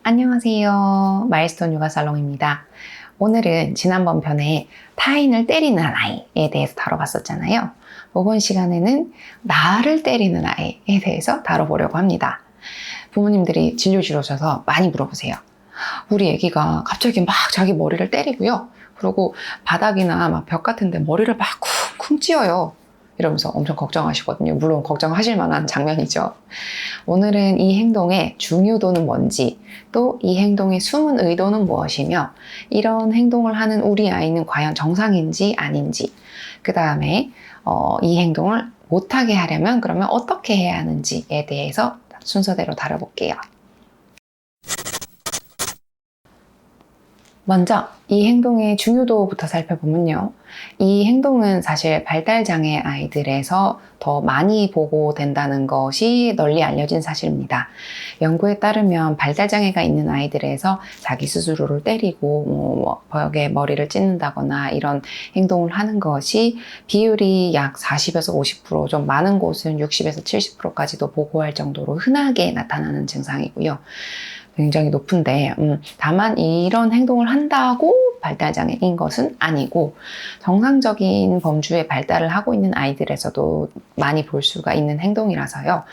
안녕하세요. 마일스톤 요가 살롱입니다. 오늘은 지난번 편에 타인을 때리는 아이에 대해서 다뤄봤었잖아요. 이번 시간에는 나를 때리는 아이에 대해서 다뤄보려고 합니다. 부모님들이 진료실 오셔서 많이 물어보세요. 우리 애기가 갑자기 막 자기 머리를 때리고요. 그리고 바닥이나 막 벽 같은 데 머리를 막 쿵쿵 찧어요. 이러면서 엄청 걱정하시거든요. 물론 걱정하실 만한 장면이죠. 오늘은 이 행동의 중요도는 뭔지, 또 이 행동의 숨은 의도는 무엇이며, 이런 행동을 하는 우리 아이는 과연 정상인지 아닌지, 그 다음에 이 행동을 못하게 하려면 그러면 어떻게 해야 하는지에 대해서 순서대로 다뤄볼게요. 먼저 이 행동의 중요도부터 살펴보면요. 이 행동은 사실 발달장애 아이들에서 더 많이 보고된다는 것이 널리 알려진 사실입니다. 연구에 따르면 발달장애가 있는 아이들에서 자기 스스로를 때리고 벽에 머리를 찢는다거나 이런 행동을 하는 것이 비율이 약 40에서 50%, 좀 많은 곳은 60에서 70%까지도 보고할 정도로 흔하게 나타나는 증상이고요. 굉장히 높은데 다만 이런 행동을 한다고 발달장애인 것은 아니고 정상적인 범주의 발달을 하고 있는 아이들에서도 많이 볼 수가 있는 행동이라서요.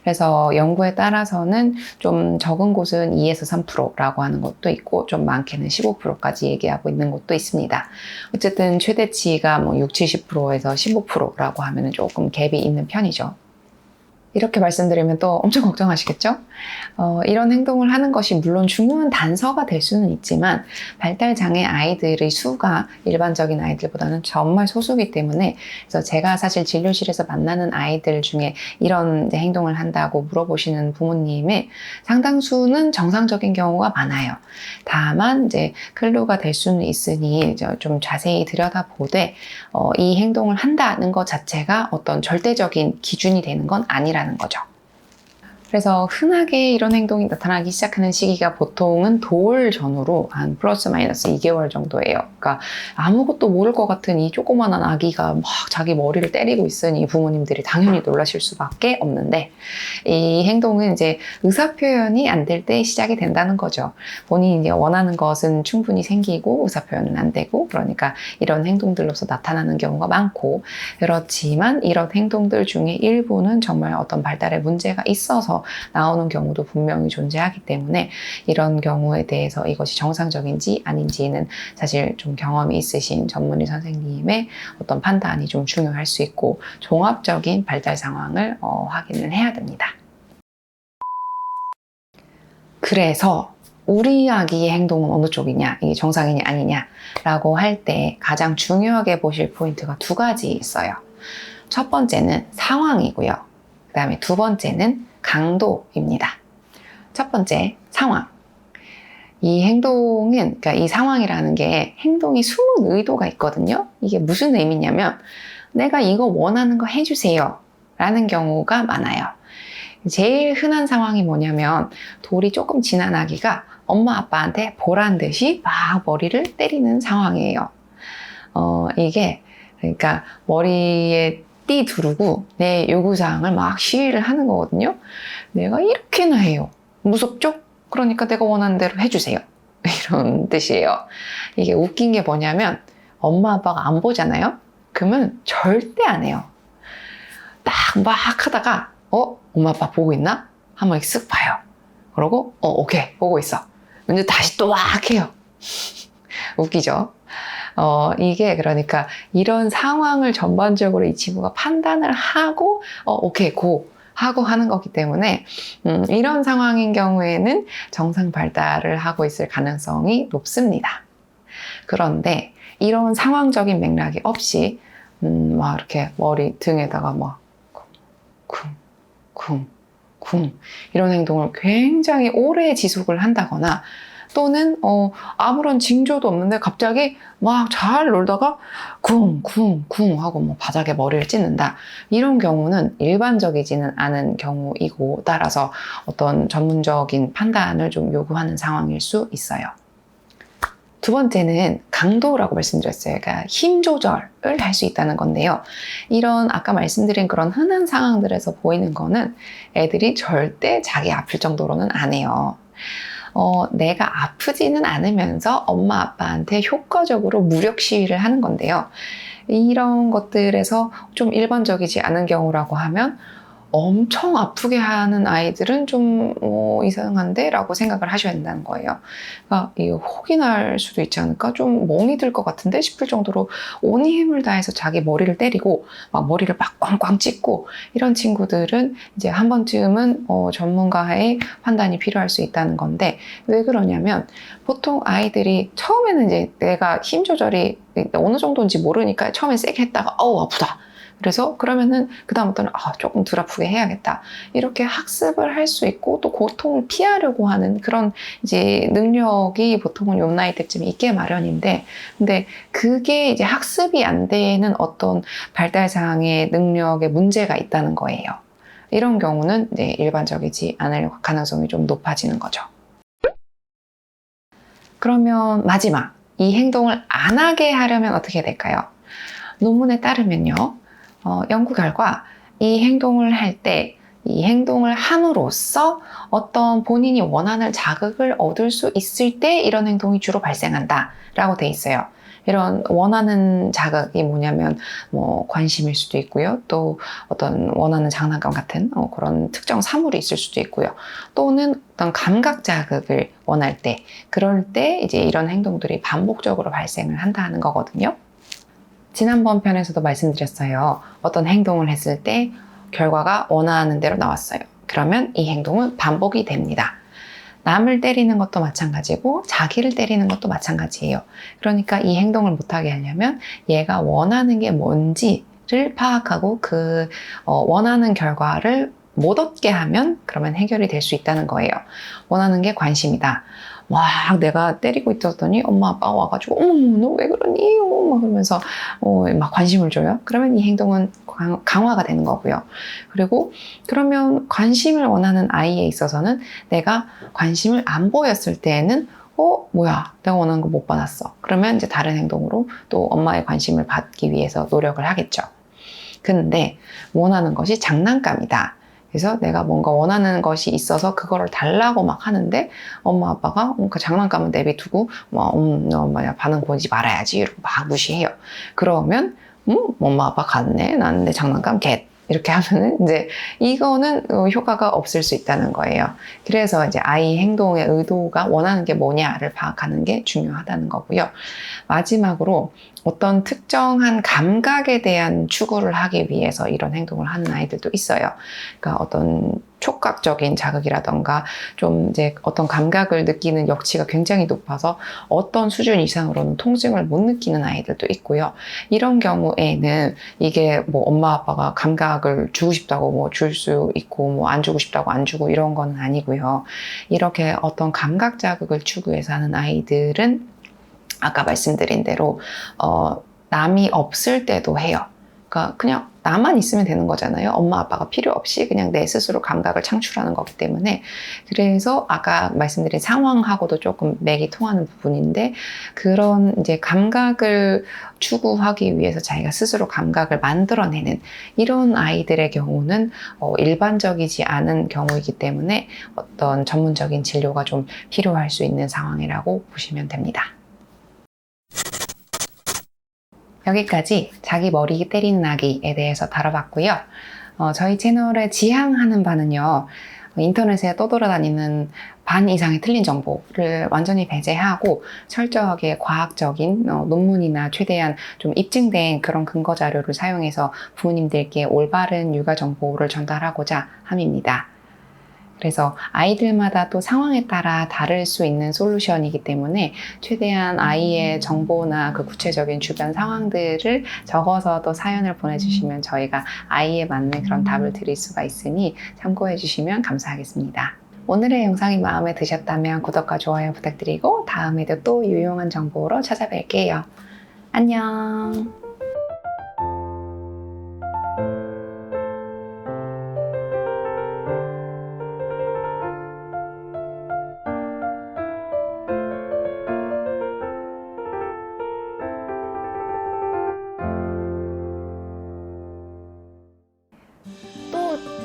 그래서 연구에 따라서는 좀 적은 곳은 2에서 3%라고 하는 것도 있고 좀 많게는 15%까지 얘기하고 있는 곳도 있습니다. 어쨌든 최대치가 6, 70%에서 15%라고 하면 조금 갭이 있는 편이죠. 이렇게 말씀드리면 또 엄청 걱정하시겠죠? 이런 행동을 하는 것이 물론 중요한 단서가 될 수는 있지만 발달장애 아이들의 수가 일반적인 아이들보다는 정말 소수이기 때문에, 그래서 제가 사실 진료실에서 만나는 아이들 중에 이런 행동을 한다고 물어보시는 부모님의 상당수는 정상적인 경우가 많아요. 다만 이제 클루가 될 수는 있으니 좀 자세히 들여다보되 이 행동을 한다는 것 자체가 어떤 절대적인 기준이 되는 건 아니라는 거죠. 그래서 흔하게 이런 행동이 나타나기 시작하는 시기가 보통은 돌 전후로 한 플러스 마이너스 2개월 정도예요. 그러니까 아무것도 모를 것 같은 이 조그만한 아기가 막 자기 머리를 때리고 있으니 부모님들이 당연히 놀라실 수밖에 없는데, 이 행동은 이제 의사표현이 안 될 때 시작이 된다는 거죠. 본인이 이제 원하는 것은 충분히 생기고 의사표현은 안 되고, 그러니까 이런 행동들로서 나타나는 경우가 많고, 그렇지만 이런 행동들 중에 일부는 정말 어떤 발달에 문제가 있어서 나오는 경우도 분명히 존재하기 때문에 이런 경우에 대해서 이것이 정상적인지 아닌지는 사실 좀 경험이 있으신 전문의 선생님의 어떤 판단이 좀 중요할 수 있고, 종합적인 발달 상황을 확인을 해야 됩니다. 그래서 우리 아기의 행동은 어느 쪽이냐, 이게 정상이냐 아니냐 라고 할 때 가장 중요하게 보실 포인트가 두 가지 있어요. 첫 번째는 상황이고요. 그 다음에 두 번째는 강도입니다. 첫 번째, 상황. 이 행동은, 그러니까 이 상황이라는 게 행동이 숨은 의도가 있거든요. 이게 무슨 의미냐면 내가 이거 원하는 거 해주세요 라는 경우가 많아요. 제일 흔한 상황이 뭐냐면 돌이 조금 지난 아기가 엄마 아빠한테 보란 듯이 막 머리를 때리는 상황이에요. 이게 그러니까 머리에 띠 두르고 내 요구사항을 막 시위를 하는 거거든요. 내가 이렇게나 해요. 무섭죠? 그러니까 내가 원하는 대로 해주세요. 이런 뜻이에요. 이게 웃긴 게 뭐냐면 엄마 아빠가 안 보잖아요? 그러면 절대 안 해요. 딱 막 하다가 엄마 아빠 보고 있나? 한번 쓱 봐요. 그러고 오케이 보고 있어. 근데 다시 또 막 해요. 웃기죠? 이게 그러니까 이런 상황을 전반적으로 이 친구가 판단을 하고 오케이 고 하고 하는 거기 때문에 이런 상황인 경우에는 정상 발달을 하고 있을 가능성이 높습니다. 그런데 이런 상황적인 맥락이 없이 막 이렇게 머리 등에다가 막 쿵쿵쿵 이런 행동을 굉장히 오래 지속을 한다거나, 또는 아무런 징조도 없는데 갑자기 막 잘 놀다가 쿵쿵쿵 하고 바닥에 머리를 찢는다. 이런 경우는 일반적이지는 않은 경우이고, 따라서 어떤 전문적인 판단을 좀 요구하는 상황일 수 있어요. 두 번째는 강도라고 말씀드렸어요. 그러니까 힘 조절을 할 수 있다는 건데요. 이런 아까 말씀드린 그런 흔한 상황들에서 보이는 거는 애들이 절대 자기 아플 정도로는 안 해요. 내가 아프지는 않으면서 엄마 아빠한테 효과적으로 무력 시위를 하는 건데요. 이런 것들에서 좀 일반적이지 않은 경우라고 하면 엄청 아프게 하는 아이들은 좀 이상한데? 라고 생각을 하셔야 된다는 거예요. 그러니까 이 혹이 날 수도 있지 않을까? 좀 멍이 들 것 같은데? 싶을 정도로 온 힘을 다해서 자기 머리를 때리고 막 머리를 막 꽝꽝 찢고 이런 친구들은 이제 한 번쯤은 전문가의 판단이 필요할 수 있다는 건데, 왜 그러냐면 보통 아이들이 처음에는 이제 내가 힘 조절이 어느 정도인지 모르니까 처음에 세게 했다가 아프다. 그래서 그러면은 그다음부터는 조금 덜 아프게 해야겠다. 이렇게 학습을 할 수 있고 또 고통을 피하려고 하는 그런 이제 능력이 보통은 요 나이 때쯤에 있게 마련인데, 근데 그게 이제 학습이 안 되는 어떤 발달장애 능력에 문제가 있다는 거예요. 이런 경우는 이제 일반적이지 않을 가능성이 좀 높아지는 거죠. 그러면 마지막, 이 행동을 안 하게 하려면 어떻게 될까요? 논문에 따르면요. 연구 결과 이 행동을 할 때, 이 행동을 함으로써 어떤 본인이 원하는 자극을 얻을 수 있을 때 이런 행동이 주로 발생한다 라고 돼 있어요. 이런 원하는 자극이 뭐냐면 관심일 수도 있고요. 또 어떤 원하는 장난감 같은 그런 특정 사물이 있을 수도 있고요. 또는 어떤 감각 자극을 원할 때, 그럴 때 이제 이런 행동들이 반복적으로 발생을 한다는 거거든요. 지난번 편에서도 말씀드렸어요. 어떤 행동을 했을 때 결과가 원하는 대로 나왔어요. 그러면 이 행동은 반복이 됩니다. 남을 때리는 것도 마찬가지고 자기를 때리는 것도 마찬가지예요. 그러니까 이 행동을 못하게 하려면 얘가 원하는 게 뭔지를 파악하고 그 원하는 결과를 못 얻게 하면 그러면 해결이 될 수 있다는 거예요. 원하는 게 관심이다. 막 내가 때리고 있었더니 엄마 아빠가 와가지고 어머 너 왜 그러니? 막 그러면서 막 관심을 줘요. 그러면 이 행동은 강화가 되는 거고요. 그리고 그러면 관심을 원하는 아이에 있어서는 내가 관심을 안 보였을 때에는 뭐야 내가 원하는 거 못 받았어. 그러면 이제 다른 행동으로 또 엄마의 관심을 받기 위해서 노력을 하겠죠. 근데 원하는 것이 장난감이다. 그래서 내가 뭔가 원하는 것이 있어서 그거를 달라고 막 하는데 엄마 아빠가 그 장난감은 내비두고 엄마야 반응 보지 말아야지 이러고 막 무시해요. 그러면 엄마 아빠 갔네. 나는 내 장난감 겟. 이렇게 하면은 이제 이거는 효과가 없을 수 있다는 거예요. 그래서 이제 아이 행동의 의도가 원하는 게 뭐냐를 파악하는 게 중요하다는 거고요. 마지막으로 어떤 특정한 감각에 대한 추구를 하기 위해서 이런 행동을 하는 아이들도 있어요. 그러니까 어떤 촉각적인 자극이라던가 좀 이제 어떤 감각을 느끼는 역치가 굉장히 높아서 어떤 수준 이상으로는 통증을 못 느끼는 아이들도 있고요. 이런 경우에는 이게 엄마 아빠가 감각을 주고 싶다고 줄 수 있고 안 주고 싶다고 안 주고 이런 거는 아니고요. 이렇게 어떤 감각 자극을 추구해서 하는 아이들은 아까 말씀드린 대로 남이 없을 때도 해요. 그러니까 그냥 나만 있으면 되는 거잖아요. 엄마 아빠가 필요 없이 그냥 내 스스로 감각을 창출하는 거기 때문에. 그래서 아까 말씀드린 상황하고도 조금 맥이 통하는 부분인데, 그런 이제 감각을 추구하기 위해서 자기가 스스로 감각을 만들어내는 이런 아이들의 경우는 일반적이지 않은 경우이기 때문에 어떤 전문적인 진료가 좀 필요할 수 있는 상황이라고 보시면 됩니다. 여기까지 자기 머리 때리는 아기에 대해서 다뤄봤고요. 저희 채널에 지향하는 바는요, 인터넷에 떠돌아다니는 반 이상의 틀린 정보를 완전히 배제하고 철저하게 과학적인 논문이나 최대한 좀 입증된 그런 근거 자료를 사용해서 부모님들께 올바른 육아 정보를 전달하고자 함입니다. 그래서 아이들마다 또 상황에 따라 다를 수 있는 솔루션이기 때문에 최대한 아이의 정보나 그 구체적인 주변 상황들을 적어서 또 사연을 보내주시면 저희가 아이에 맞는 그런 답을 드릴 수가 있으니 참고해 주시면 감사하겠습니다. 오늘의 영상이 마음에 드셨다면 구독과 좋아요 부탁드리고 다음에도 또 유용한 정보로 찾아뵐게요. 안녕.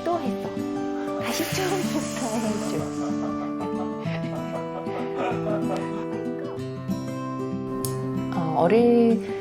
또 했어. 다시 처음부터 해줘. 어릴